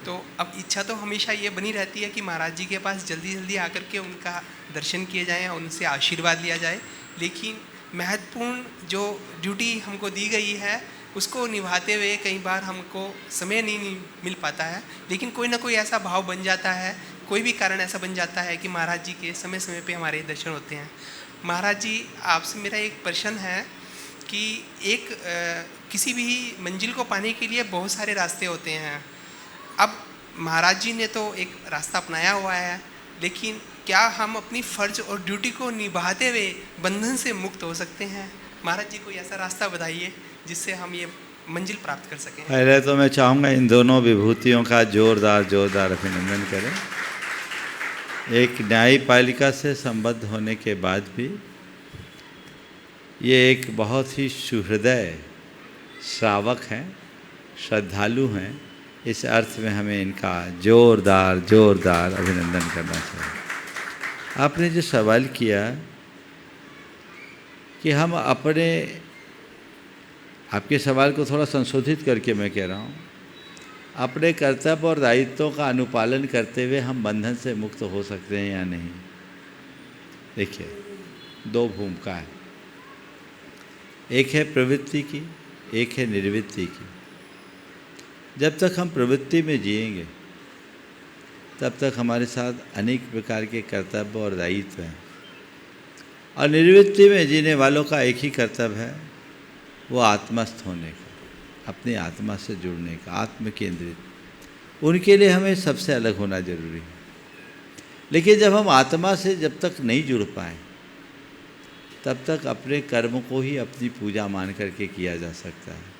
तो अब इच्छा तो हमेशा ये बनी रहती है कि महाराज जी के पास जल्दी जल्दी आकर के उनका दर्शन किए जाएं और उनसे आशीर्वाद लिया जाए। लेकिन महत्वपूर्ण जो ड्यूटी हमको दी गई है उसको निभाते हुए कई बार हमको समय नहीं मिल पाता है। लेकिन कोई ना कोई ऐसा भाव बन जाता है, कोई भी कारण ऐसा बन जाता है कि महाराज जी के समय समय पे हमारे दर्शन होते हैं। महाराज जी, आपसे मेरा एक प्रश्न है कि किसी भी मंजिल को पाने के लिए बहुत सारे रास्ते होते हैं। अब महाराज जी ने तो एक रास्ता अपनाया हुआ है, लेकिन क्या हम अपनी फर्ज और ड्यूटी को निभाते हुए बंधन से मुक्त हो सकते हैं? महाराज जी कोई ऐसा रास्ता बताइए जिससे हम ये मंजिल प्राप्त कर सकें।
पहले तो मैं चाहूँगा इन दोनों विभूतियों का जोरदार अभिनंदन करें। एक न्यायपालिका से संबद्ध होने के बाद भी ये एक बहुत ही सुहृदय श्रावक हैं, श्रद्धालु हैं। इस अर्थ में हमें इनका जोरदार अभिनंदन करना चाहिए। आपने जो सवाल किया कि हम अपने, आपके सवाल को थोड़ा संशोधित करके मैं कह रहा हूँ, अपने कर्तव्य और दायित्वों का अनुपालन करते हुए हम बंधन से मुक्त हो सकते हैं या नहीं। देखिए, दो भूमिका है, एक है प्रवृत्ति की, एक है निर्वृत्ति की। जब तक हम प्रवृत्ति में जिएंगे तब तक हमारे साथ अनेक प्रकार के कर्तव्य और दायित्व हैं, और निर्वृत्ति में जीने वालों का एक ही कर्तव्य है, वो आत्मस्थ होने का, अपनी आत्मा से जुड़ने का, आत्म केंद्रित। उनके लिए हमें सबसे अलग होना जरूरी है। लेकिन जब हम आत्मा से जब तक नहीं जुड़ पाए तब तक अपने कर्म को ही अपनी पूजा मान करके किया जा सकता है।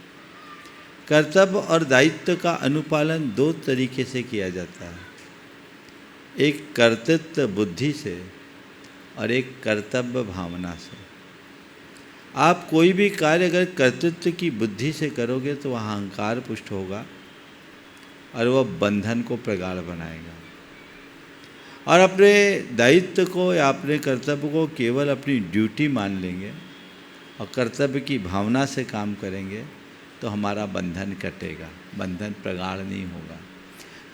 कर्तव्य और दायित्व का अनुपालन दो तरीके से किया जाता है, एक कर्तृत्व बुद्धि से और एक कर्तव्य भावना से। आप कोई भी कार्य अगर कर्तृत्व की बुद्धि से करोगे तो वहाँ अहंकार पुष्ट होगा और वह बंधन को प्रगाढ़ बनाएगा। और अपने दायित्व को या अपने कर्तव्य को केवल अपनी ड्यूटी मान लेंगे और कर्तव्य की भावना से काम करेंगे तो हमारा बंधन कटेगा, बंधन प्रगाढ़ नहीं होगा।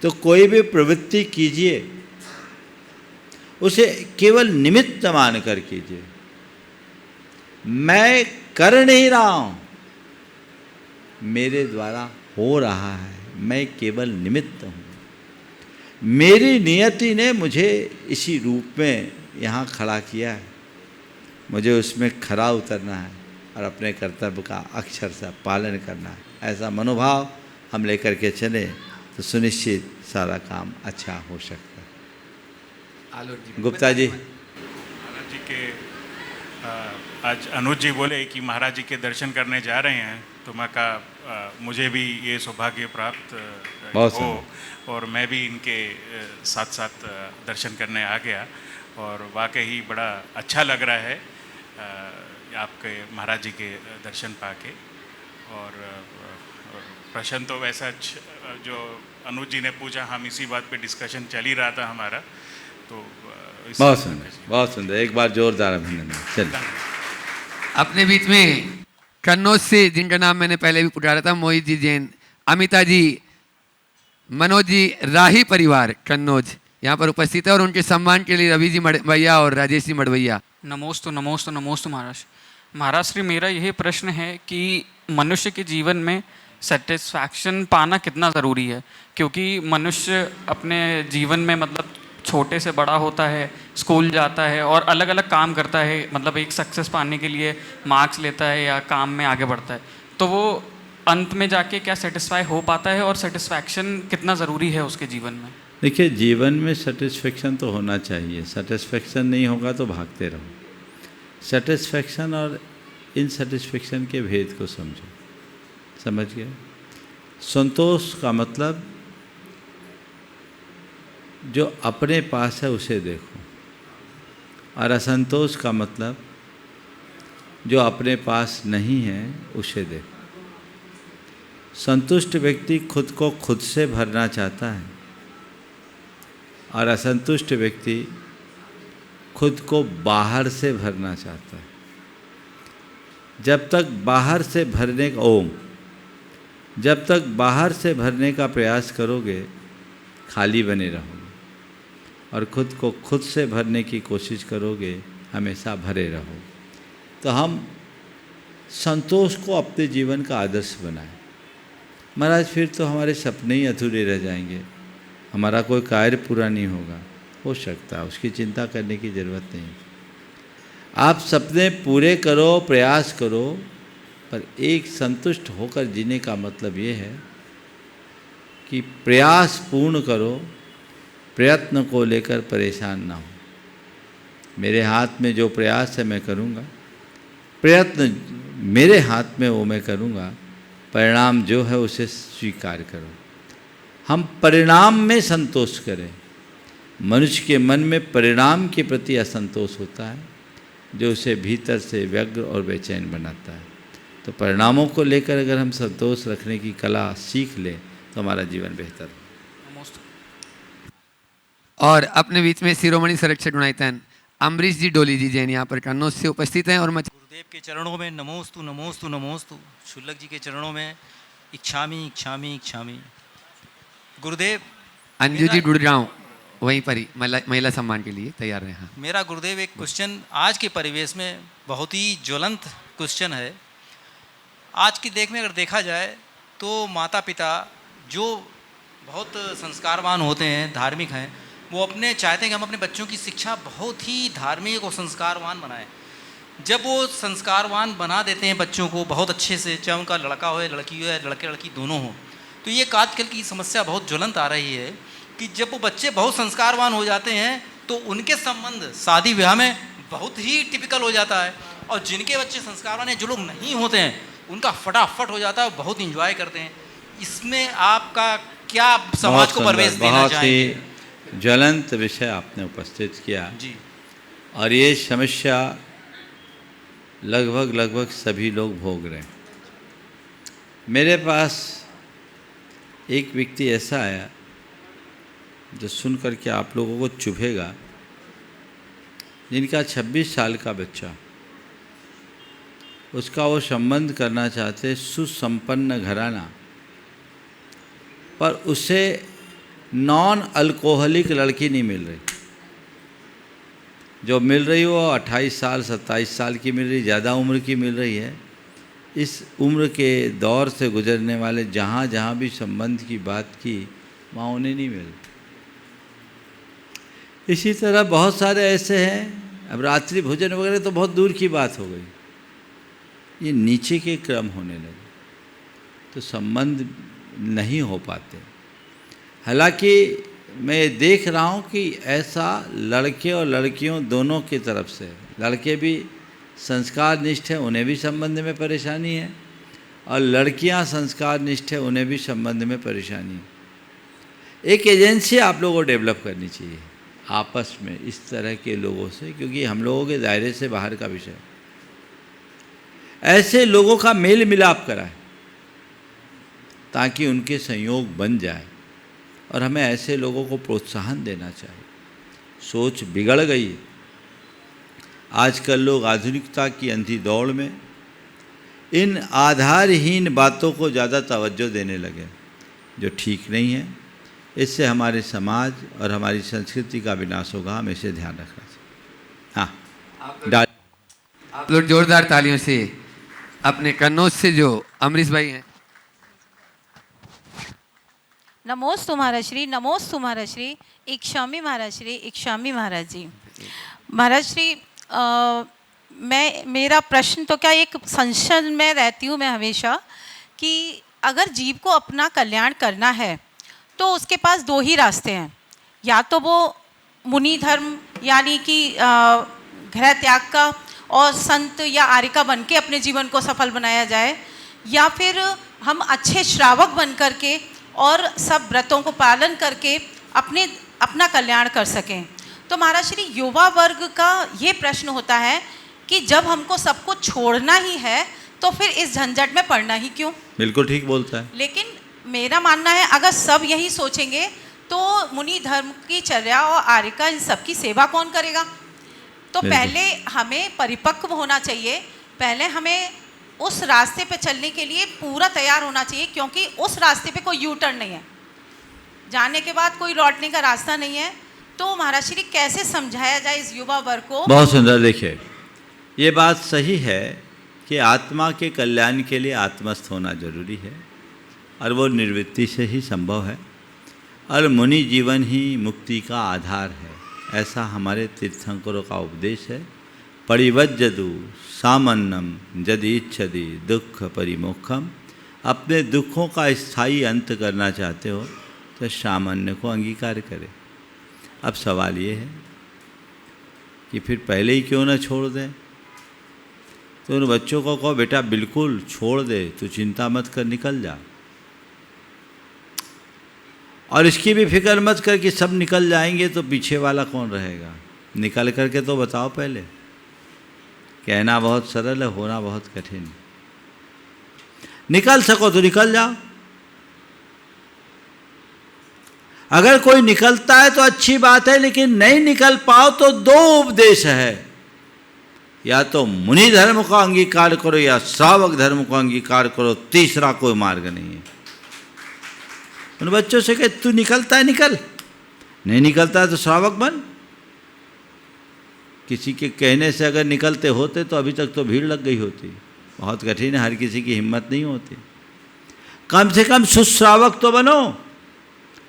तो कोई भी प्रवृत्ति कीजिए उसे केवल निमित्त मान कर कीजिए। मैं कर नहीं रहा हूँ, मेरे द्वारा हो रहा है, मैं केवल निमित्त हूँ। मेरी नियति ने मुझे इसी रूप में यहाँ खड़ा किया है, मुझे उसमें खरा उतरना है और अपने कर्तव्य का अक्षर से पालन करना है। ऐसा मनोभाव हम लेकर के चले तो सुनिश्चित सारा काम अच्छा हो सकता है। गुप्ता जी।
महाराज जी के आज अनुज जी बोले कि महाराज जी के दर्शन करने जा रहे हैं, तो मैं कहा मुझे भी ये सौभाग्य प्राप्त हो और मैं भी इनके साथ साथ दर्शन करने आ गया और वाकई बड़ा अच्छा लग रहा है आपके महाराज जी के दर्शन पाके। और प्रश्न तो वैसा जो अनुज जी ने पूछा, हम इसी बात पे डिस्कशन चल ही रहा था हमारा, तो
बहुत सुंदर। एक बार जोरदार अभिनंदन। चलिए,
अपने बीच में कन्नौज से, जिनका नाम मैंने पहले भी पुकारा था, मोहित जी जैन, अमिता जी, मनोज जी, राही परिवार कन्नौज यहाँ पर उपस्थित है और उनके सम्मान के लिए रवि जी मड़वैया और राजेश जी मड़वैया।
नमोस्तु नमोस्तु नमोस्तु महाराज। महाराज श्री, मेरा यही प्रश्न है कि मनुष्य के जीवन में सेटिस्फैक्शन पाना कितना ज़रूरी है, क्योंकि मनुष्य अपने जीवन में मतलब छोटे से बड़ा होता है, स्कूल जाता है और अलग अलग काम करता है, मतलब एक सक्सेस पाने के लिए मार्क्स लेता है या काम में आगे बढ़ता है, तो वो अंत में जाके क्या सेटिस्फाई हो पाता है और सेटिस्फैक्शन कितना ज़रूरी है उसके जीवन में?
देखिए, जीवन में सेटिस्फेक्शन तो होना चाहिए। सेटिस्फेक्शन नहीं होगा तो भागते रहो। सेटिस्फेक्शन और इनसेटिस्फेक्शन के भेद को समझो, समझ गए? संतोष का मतलब जो अपने पास है उसे देखो, और असंतोष का मतलब जो अपने पास नहीं है उसे देखो। संतुष्ट व्यक्ति खुद को खुद से भरना चाहता है और असंतुष्ट व्यक्ति खुद को बाहर से भरना चाहता है। जब तक बाहर से भरने का जब तक बाहर से भरने का प्रयास करोगे खाली बने रहोगे, और खुद को खुद से भरने की कोशिश करोगे हमेशा भरे रहोगे। तो हम संतोष को अपने जीवन का आदर्श बनाएं। महाराज, फिर तो हमारे सपने ही अधूरे रह जाएंगे, हमारा कोई कार्य पूरा नहीं होगा। हो सकता है, उसकी चिंता करने की ज़रूरत नहीं। आप सपने पूरे करो, प्रयास करो, पर एक संतुष्ट होकर जीने का मतलब ये है कि प्रयास पूर्ण करो, प्रयत्न को लेकर परेशान ना हो। मेरे हाथ में जो प्रयास है मैं करूँगा, प्रयत्न मेरे हाथ में वो मैं करूँगा, परिणाम जो है उसे स्वीकार करो। हम परिणाम में संतोष करें। मनुष्य के मन में परिणाम के प्रति असंतोष होता है, जो उसे भीतर से व्यग्र और बेचैन बनाता है। तो परिणामों को लेकर अगर हम संतोष रखने की कला सीख लें तो हमारा जीवन बेहतर हो।
और अपने बीच में शिरोमणि संरक्षक गुणायतन अम्बरीश जी डोली जी जैन यहाँ पर कन्नौज से उपस्थित हैं। और
गुरुदेव के चरणों में नमोस्तु नमोस्तु नमोस्तु। शुल्लक जी के चरणों में इच्छामी इच्छामी इच्छामी। गुरुदेव
अंजू जी गुड़गांव वहीं पर ही महिला सम्मान के लिए तैयार रहे। हाँ,
मेरा गुरुदेव एक क्वेश्चन आज के परिवेश में बहुत ही ज्वलंत क्वेश्चन है। आज की देख में अगर देखा जाए तो माता पिता जो बहुत संस्कारवान होते हैं, धार्मिक हैं, वो अपने चाहते हैं कि हम अपने बच्चों की शिक्षा बहुत ही धार्मिक और संस्कारवान बनाएं। जब वो संस्कारवान बना देते हैं बच्चों को बहुत अच्छे से, चाहे उनका लड़का हो या लड़की हो या लड़के लड़की दोनों हो, तो ये आजकल की समस्या बहुत ज्वलंत आ रही है कि जब वो बच्चे बहुत संस्कारवान हो जाते हैं तो उनके संबंध शादी ब्याह में बहुत ही टिपिकल हो जाता है, और जिनके बच्चे संस्कारवान हैं, जो लोग नहीं होते हैं, उनका फटाफट हो जाता है, बहुत इंजॉय करते हैं। इसमें आपका क्या समाज को प्रवेश देना चाहेंगे?
बहुत ही ज्वलंत विषय आपने उपस्थित किया
जी।
और ये समस्या लगभग सभी लोग भोग रहे हैं। मेरे पास एक व्यक्ति ऐसा आया जो सुन कर के आप लोगों को चुभेगा, जिनका 26 साल का बच्चा, उसका वो संबंध करना चाहते सुसंपन्न घराना, पर उसे नॉन अल्कोहलिक लड़की नहीं मिल रही। जो मिल रही वो 28 साल 27 साल की मिल रही, ज़्यादा उम्र की मिल रही है। इस उम्र के दौर से गुजरने वाले जहाँ जहाँ भी संबंध की बात की, वहाँ उन्हें नहीं मिल। इसी तरह बहुत सारे ऐसे हैं, अब रात्रि भोजन वगैरह तो बहुत दूर की बात हो गई, ये नीचे के क्रम होने लगे, तो संबंध नहीं हो पाते। हालांकि मैं देख रहा हूँ कि ऐसा लड़के और लड़कियों दोनों की तरफ से, लड़के भी संस्कार निष्ठ हैं, उन्हें भी संबंध में परेशानी है, और लड़कियाँ संस्कार निष्ठ हैं, उन्हें भी संबंध में परेशानी है। एक एजेंसी आप लोगों को डेवलप करनी चाहिए आपस में इस तरह के लोगों से, क्योंकि हम लोगों के दायरे से बाहर का विषय। ऐसे लोगों का मेल मिलाप कराए ताकि उनके संयोग बन जाए, और हमें ऐसे लोगों को प्रोत्साहन देना चाहिए। सोच बिगड़ गई। आजकल लोग आधुनिकता की अंधी दौड़ में इन आधारहीन बातों को ज़्यादा तवज्जो देने लगे, जो ठीक नहीं है। इससे हमारे समाज और हमारी संस्कृति का विनाश होगा, हमें इसे ध्यान रखना चाहिए। हाँ,
आप लोग जोरदार तालियों से अपने कन्नौज से जो अमरीश भाई हैं।
नमोस्तु महाराज श्री, नमोस्तु महाराज श्री। इक्षामी महाराज श्री, इक्षामी महाराज जी। महाराज श्री, मेरा प्रश्न तो क्या, एक संशय में रहती हूँ मैं हमेशा कि अगर जीव को अपना कल्याण करना है तो उसके पास दो ही रास्ते हैं। या तो वो मुनि धर्म यानी कि गृह त्याग का और संत या आर्यिका बन के अपने जीवन को सफल बनाया जाए, या फिर हम अच्छे श्रावक बन करके और सब व्रतों को पालन करके अपना कल्याण कर सकें। तो महाराज श्री, युवा वर्ग का ये प्रश्न होता है कि जब हमको सब कुछ छोड़ना ही है तो फिर इस झंझट में पड़ना ही क्यों?
बिल्कुल ठीक बोलता है।
लेकिन मेरा मानना है अगर सब यही सोचेंगे तो मुनि धर्म की चर्या और आर्यिका इन सब की सेवा कौन करेगा? तो पहले हमें परिपक्व होना चाहिए, पहले हमें उस रास्ते पे चलने के लिए पूरा तैयार होना चाहिए, क्योंकि उस रास्ते पे कोई यू टर्न नहीं है, जाने के बाद कोई लौटने का रास्ता नहीं है। तो महाराज श्री, कैसे समझाया जाए इस युवा वर्ग को?
बहुत सुंदर। देखिए, ये बात सही है कि आत्मा के कल्याण के लिए आत्मस्थ होना जरूरी है, और वो निर्वृत्ति से ही संभव है, और मुनि जीवन ही मुक्ति का आधार है, ऐसा हमारे तीर्थंकरों का उपदेश है। परिवज्जदु सामन्नम यदि इच्छति दुख परिमोक्षम। अपने दुखों का स्थायी अंत करना चाहते हो तो सामान्य को अंगीकार करें। अब सवाल ये है कि फिर पहले ही क्यों ना छोड़ दें। तो उन बच्चों को कहो बेटा बिल्कुल छोड़ दे, तू चिंता मत कर, निकल जा। और इसकी भी फिक्र मत कर कि सब निकल जाएंगे तो पीछे वाला कौन रहेगा। निकल करके तो बताओ पहले। कहना बहुत सरल है, होना बहुत कठिन। निकल सको तो निकल जाओ। अगर कोई निकलता है तो अच्छी बात है, लेकिन नहीं निकल पाओ तो दो उपदेश है, या तो मुनि धर्म का अंगीकार करो या श्रावक धर्म का अंगीकार करो, तीसरा कोई मार्ग नहीं है। उन बच्चों से कहे तू निकलता है निकल, नहीं निकलता है तो श्रावक बन। किसी के कहने से अगर निकलते होते तो अभी तक तो भीड़ लग गई होती। बहुत कठिन है, हर किसी की हिम्मत नहीं होती। कम से कम सुश्रावक तो बनो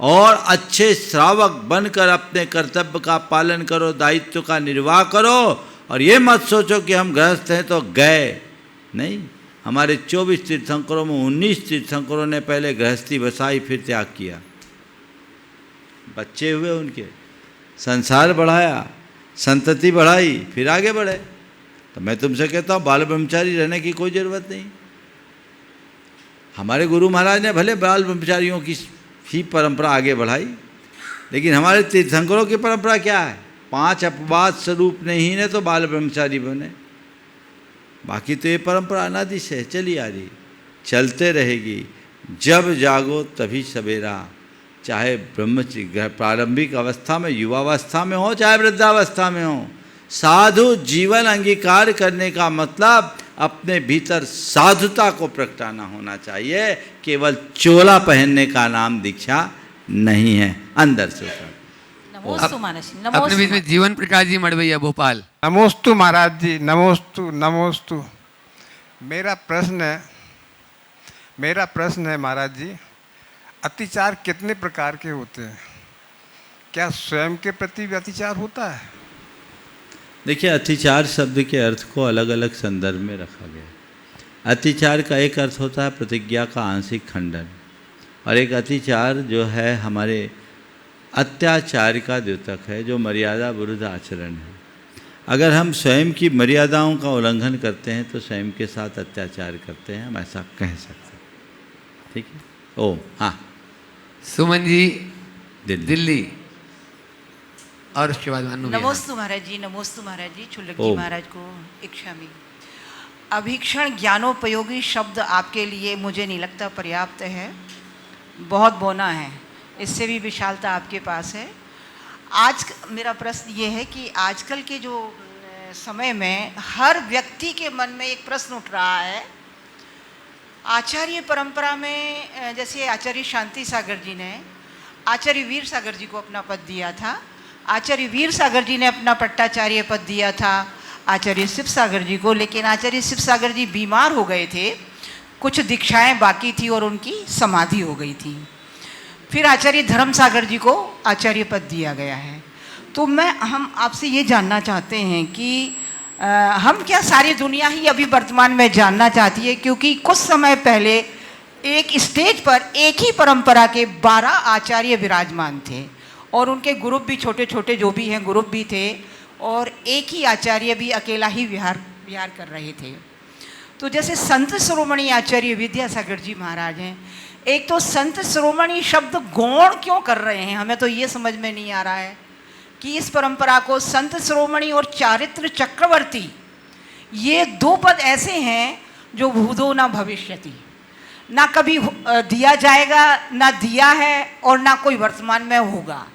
और अच्छे श्रावक बनकर अपने कर्तव्य का पालन करो, दायित्व का निर्वाह करो। और ये मत सोचो कि हम गृहस्थ हैं तो गए नहीं। हमारे 24 तीर्थंकरों में 19 तीर्थंकरों ने पहले गृहस्थी बसाई, फिर त्याग किया। बच्चे हुए उनके, संसार बढ़ाया, संतति बढ़ाई, फिर आगे बढ़े। तो मैं तुमसे कहता हूँ बाल ब्रह्मचारी रहने की कोई ज़रूरत नहीं। हमारे गुरु महाराज ने भले बाल ब्रह्मचारियों की ही परंपरा आगे बढ़ाई, लेकिन हमारे तीर्थंकरों की परंपरा क्या है? 5 अपवाद स्वरूप नहीं ने तो बाल ब्रह्मचारी बने। बाकी तो ये परंपरा अनादि से चली आ रही, चलते रहेगी। जब जागो तभी सवेरा, चाहे ब्रह्मचर्य प्रारंभिक अवस्था में, युवावस्था में हो, चाहे वृद्धावस्था में हो। साधु जीवन अंगीकार करने का मतलब अपने भीतर साधुता को प्रगटाना होना चाहिए। केवल चोला पहनने का नाम दीक्षा नहीं है, अंदर से।
नमोस्तु महाराज जी,
अपने बीच में जीवन प्रकाश जी मड़वैया भोपाल।
नमोस्तु महाराज जी, नमोस्तु नमोस्तु। मेरा प्रश्न है महाराज जी, अतिचार कितने प्रकार के होते हैं? क्या स्वयं के प्रति भी अतिचार होता है?
देखिए, अतिचार शब्द के अर्थ को अलग अलग संदर्भ में रखा गया। अतिचार का एक अर्थ होता है प्रतिज्ञा का आंशिक खंडन, और एक अतिचार जो है हमारे अत्याचार का द्योतक है, जो मर्यादा विरुद्ध आचरण है। अगर हम स्वयं की मर्यादाओं का उल्लंघन करते हैं तो स्वयं के साथ अत्याचार करते हैं, हम ऐसा कह सकते हैं। ठीक है। ओम। हाँ,
सुमन जी दिल्ली, और उसके बाद
नमोस्तु महाराज जी, नमोस्तु महाराज जी। चुल्लक जी महाराज को इच्छा में अभीक्षण ज्ञानोपयोगी शब्द आपके लिए मुझे नहीं लगता पर्याप्त है, बहुत बोना है, इससे भी विशालता आपके पास है। आज मेरा प्रश्न ये है कि आजकल के जो समय में हर व्यक्ति के मन में एक प्रश्न उठ रहा है। आचार्य परंपरा में जैसे आचार्य शांति सागर जी ने आचार्य वीर सागर जी को अपना पद दिया था, आचार्य वीर सागर जी ने अपना पट्टाचार्य पद दिया था आचार्य शिव सागर जी को, लेकिन आचार्य शिव सागर जी बीमार हो गए थे, कुछ दीक्षाएं बाकी थी और उनकी समाधि हो गई थी। फिर आचार्य धर्म सागर जी को आचार्य पद दिया गया है। तो हम आपसे ये जानना चाहते हैं कि हम क्या सारी दुनिया ही अभी वर्तमान में जानना चाहती है, क्योंकि कुछ समय पहले एक स्टेज पर एक ही परंपरा के 12 आचार्य विराजमान थे और उनके ग्रुप भी छोटे छोटे जो भी हैं ग्रुप भी थे, और एक ही आचार्य भी अकेला ही विहार कर रहे थे। तो जैसे संत शिरोमणि आचार्य विद्यासागर जी महाराज हैं, एक तो संत शिरोमणि शब्द गौण क्यों कर रहे हैं, हमें तो ये समझ में नहीं आ रहा है कि इस परंपरा को संत शिरोमणि और चारित्र चक्रवर्ती ये 2 पद ऐसे हैं जो भूतो ना भविष्यति, ना कभी दिया जाएगा, ना दिया है और ना कोई वर्तमान में होगा।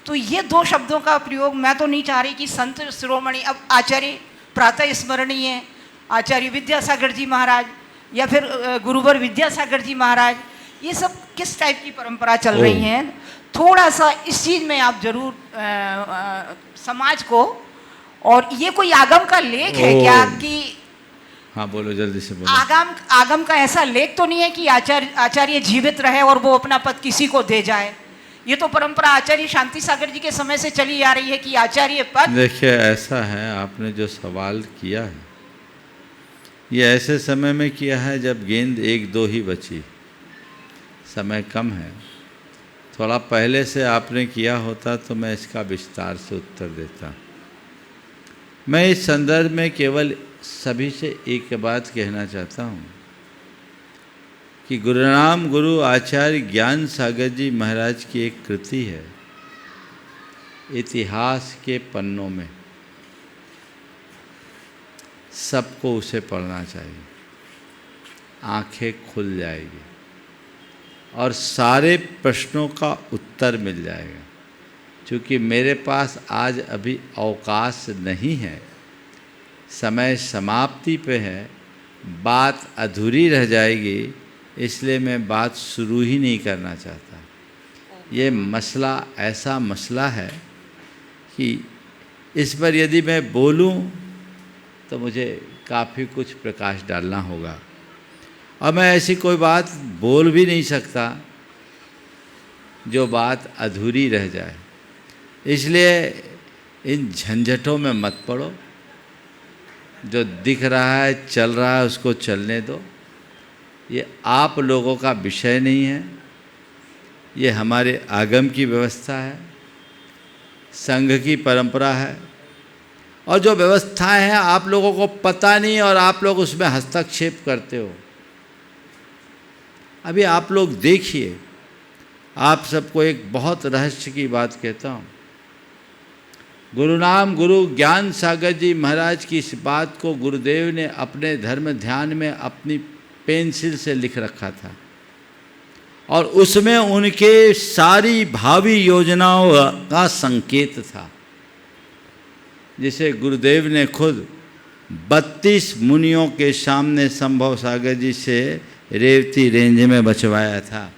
तो ये 2 शब्दों का प्रयोग मैं तो नहीं चाह रही कि संत शिरोमणि, अब आचार्य प्रातः स्मरणीय आचार्य विद्यासागर जी महाराज या फिर गुरुवर विद्यासागर जी महाराज, ये सब किस टाइप की परंपरा चल रही हैं, थोड़ा सा इस चीज़ में आप जरूर समाज को, और ये कोई आगम का लेख है क्या कि
हाँ बोलो जल्दी से बोलो।
आगम का ऐसा लेख तो नहीं है कि आचार्य जीवित रहे और वो अपना पद किसी को दे जाए। ये तो परंपरा आचार्य शांति सागर जी के समय से चली आ रही है कि आचार्य पद।
देखिए ऐसा है, आपने जो सवाल किया है ये ऐसे समय में किया है जब गेंद 1-2 ही बची, समय कम है। थोड़ा पहले से आपने किया होता तो मैं इसका विस्तार से उत्तर देता। मैं इस संदर्भ में केवल सभी से एक बात कहना चाहता हूँ कि गुरुनाम गुरु आचार्य ज्ञान सागर जी महाराज की एक कृति है, इतिहास के पन्नों में। सबको उसे पढ़ना चाहिए, आंखें खुल जाएगी और सारे प्रश्नों का उत्तर मिल जाएगा। क्योंकि मेरे पास आज अभी अवकाश नहीं है, समय समाप्ति पे है, बात अधूरी रह जाएगी, इसलिए मैं बात शुरू ही नहीं करना चाहता। ये मसला ऐसा मसला है कि इस पर यदि मैं बोलूं तो मुझे काफ़ी कुछ प्रकाश डालना होगा और मैं ऐसी कोई बात बोल भी नहीं सकता जो बात अधूरी रह जाए। इसलिए इन झंझटों में मत पड़ो, जो दिख रहा है चल रहा है उसको चलने दो। ये आप लोगों का विषय नहीं है, ये हमारे आगम की व्यवस्था है, संघ की परंपरा है और जो व्यवस्थाएं हैं आप लोगों को पता नहीं और आप लोग उसमें हस्तक्षेप करते हो। अभी आप लोग देखिए, आप सबको एक बहुत रहस्य की बात कहता हूँ। गुरुनाम गुरु ज्ञान सागर जी महाराज की इस बात को गुरुदेव ने अपने धर्म ध्यान में अपनी पेंसिल से लिख रखा था और उसमें उनके सारी भावी योजनाओं का संकेत था, जिसे गुरुदेव ने खुद 32 मुनियों के सामने संभव सागर जी से रेवती रेंज में बचवाया था।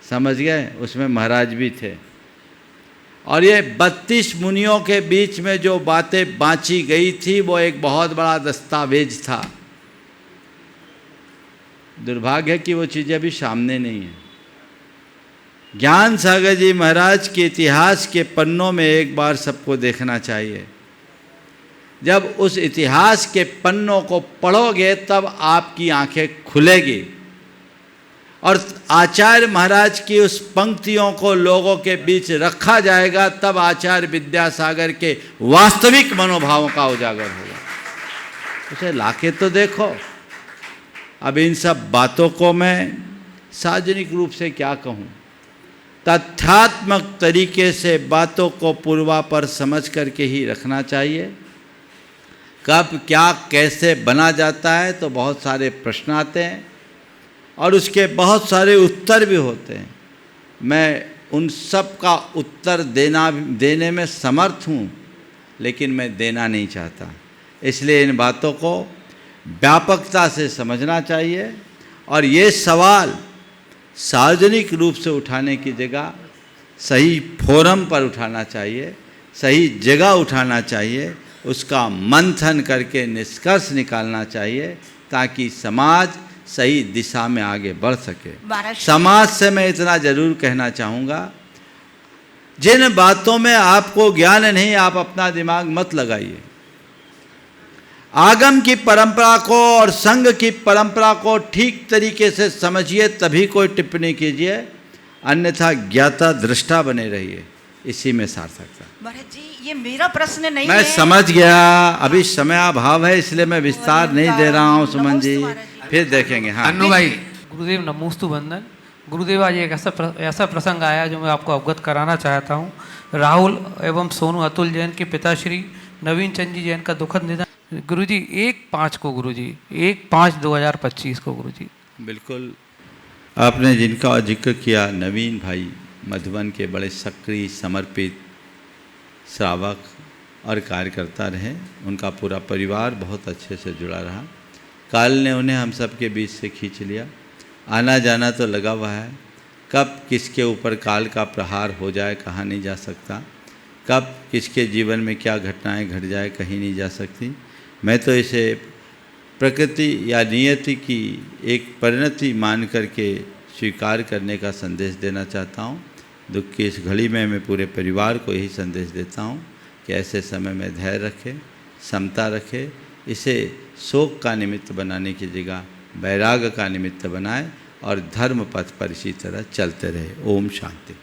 समझ गए? उसमें महाराज भी थे और ये 32 मुनियों के बीच में जो बातें बाँची गई थी वो एक बहुत बड़ा दस्तावेज था। दुर्भाग्य है कि वो चीज़ें अभी सामने नहीं है। ज्ञान सागर जी महाराज के इतिहास के पन्नों में एक बार सबको देखना चाहिए। जब उस इतिहास के पन्नों को पढ़ोगे तब आपकी आंखें खुलेगी और आचार्य महाराज की उस पंक्तियों को लोगों के बीच रखा जाएगा, तब आचार्य विद्यासागर के वास्तविक मनोभावों का उजागर होगा। उसे लाके तो देखो। अब इन सब बातों को मैं सार्वजनिक रूप से क्या कहूँ, तथ्यात्मक तरीके से बातों को पूर्वापर समझ करके ही रखना चाहिए। कब क्या कैसे बना जाता है तो बहुत सारे प्रश्न आते हैं और उसके बहुत सारे उत्तर भी होते हैं। मैं उन सब का उत्तर देने में समर्थ हूँ, लेकिन मैं देना नहीं चाहता। इसलिए इन बातों को व्यापकता से समझना चाहिए और ये सवाल सार्वजनिक रूप से उठाने की जगह सही फोरम पर उठाना चाहिए, सही जगह उठाना चाहिए, उसका मंथन करके निष्कर्ष निकालना चाहिए ताकि समाज सही दिशा में आगे बढ़ सके। समाज से मैं इतना जरूर कहना चाहूँगा, जिन बातों में आपको ज्ञान नहीं आप अपना दिमाग मत लगाइए। आगम की परंपरा को और संघ की परंपरा को ठीक तरीके से समझिए, तभी कोई टिप्पणी कीजिए, अन्यथा ज्ञाता दृष्टा बने रहिए। इसी में सार्थकता।
महाराज जी, ये मेरा प्रश्न नहीं
मैं
है।
समझ गया, अभी समय अभाव है इसलिए मैं विस्तार नहीं दे रहा हूँ। सुमन जी फिर देखेंगे। हाँ
अन्नू भाई।
गुरुदेव नमोस्तु वंदन। गुरुदेव, आज एक ऐसा प्रसंग आया जो मैं आपको अवगत कराना चाहता हूँ। राहुल एवं सोनू अतुल जैन के पिताश्री नवीन चंद जी जैन का दुखद निधन। गुरुजी 1/5 को, गुरुजी 1/5/2025 को गुरुजी।
बिल्कुल, आपने जिनका जिक्र किया, नवीन भाई मधुबन के बड़े सक्रिय समर्पित श्रावक और कार्यकर्ता रहे। उनका पूरा परिवार बहुत अच्छे से जुड़ा रहा। काल ने उन्हें हम सब के बीच से खींच लिया। आना जाना तो लगा हुआ है, कब किसके ऊपर काल का प्रहार हो जाए कहा नहीं जा सकता, कब किसके जीवन में क्या घटनाएं घट जाए कहीं नहीं जा सकती। मैं तो इसे प्रकृति या नियति की एक परिणति मान करके स्वीकार करने का संदेश देना चाहता हूँ। दुख की इस घड़ी में मैं पूरे परिवार को यही संदेश देता हूँ कि ऐसे समय में धैर्य रखे, समता रखे, इसे शोक का निमित्त बनाने की जगह वैराग्य का निमित्त बनाए और धर्म पथ पर इसी तरह चलते रहे। ओम शांति।